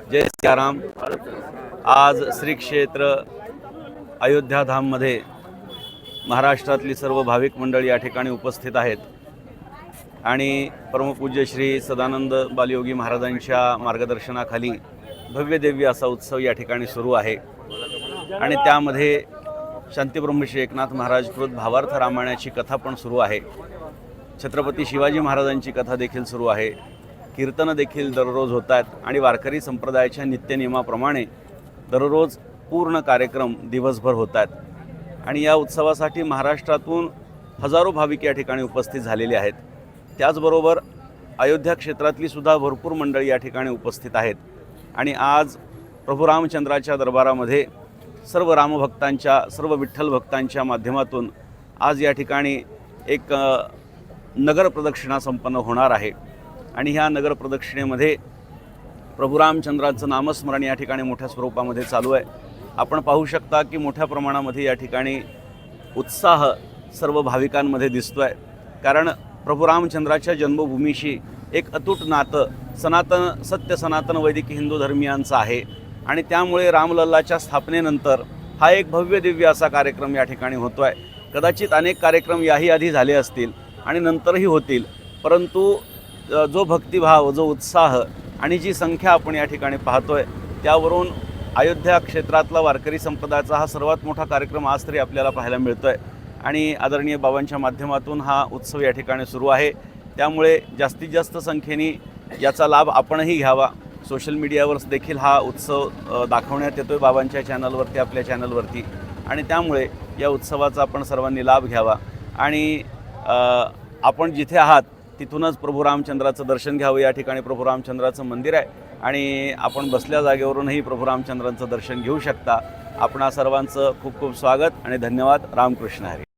जय सियाराम। आज श्री क्षेत्र अयोध्या धाममध्ये महाराष्ट्रातली सर्व भाविक मंडळी या ठिकाणी उपस्थित आहेत आणि परमपूज्य श्री सदानंद बालयोगी महाराजांच्या मार्गदर्शनाखाली भव्य दिव्य असा उत्सव या ठिकाणी सुरू आहे आणि त्यामध्ये शांतीब्रह्म श्री एकनाथ महाराज कृत भावार्थ रामायणाची कथा पण सुरू आहे। छत्रपती शिवाजी महाराजांची कथा देखील सुरू आहे। कीर्तन देखील दररोज होत आहेत आणि वारकरी संप्रदायाच्या नित्यनियमाप्रमाणे दररोज पूर्ण कार्यक्रम दिवसभर होत आहेत आणि या उत्सवासाठी महाराष्ट्रातून हजारो भाविक या ठिकाणी उपस्थित झालेले आहेत। त्याचबरोबर अयोध्या क्षेत्रातली सुद्धा भरपूर मंडळी या ठिकाणी उपस्थित आहेत आणि आज प्रभू रामचंद्राच्या दरबारामध्ये सर्व रामभक्तांच्या सर्व विठ्ठल भक्तांच्या माध्यमातून आज या ठिकाणी एक नगर प्रदक्षिणा संपन्न होणार आहे आणि ह्या नगर प्रदक्षिणेमध्ये प्रभू रामचंद्राचं नामस्मरण या ठिकाणी मोठ्या स्वरूपामध्ये चालू आहे। आपण पाहू शकता की मोठ्या प्रमाणामध्ये या ठिकाणी उत्साह सर्व भाविकांमध्ये दिसतो आहे, कारण प्रभू रामचंद्राच्या जन्मभूमीशी एक अतूट नातं सनातन वैदिक हिंदू धर्मियांचं आहे आणि त्यामुळे रामलल्लाच्या स्थापनेनंतर हा एक भव्य दिव्य असा कार्यक्रम या ठिकाणी होतो आहे। कदाचित अनेक कार्यक्रम याही आधी झाले असतील आणि नंतरही होतील, परंतु जो भक्तिभाव, जो उत्साह आणि जी संख्या आपण या ठिकाणी पाहतोय त्यावरून अयोध्या क्षेत्रातला वारकरी संप्रदायाचा हा सर्वात मोठा कार्यक्रम आज तरी आपल्याला पाहायला मिळतोय आणि आदरणीय बाबांच्या माध्यमातून हा उत्सव या ठिकाणी सुरू आहे। त्यामुळे जास्तीत जास्त संख्येने याचा लाभ आपणही घ्यावा। सोशल मीडियावर देखील हा उत्सव दाखवण्यात येतोय बाबांच्या चॅनलवरती, आपल्या चॅनलवरती, आणि त्यामुळे या उत्सवाचा आपण सर्वांनी लाभ घ्यावा आणि आपण जिथे आहात तिथूनच प्रभू रामचंद्राचं दर्शन घ्यावं। या ठिकाणी प्रभू रामचंद्राचं मंदिर आहे आणि आपण बसल्या जागेवरूनही प्रभू रामचंद्रांचं दर्शन घेऊ शकता। आपणा सर्वांचं खूप खूप स्वागत आणि धन्यवाद। रामकृष्ण हरी।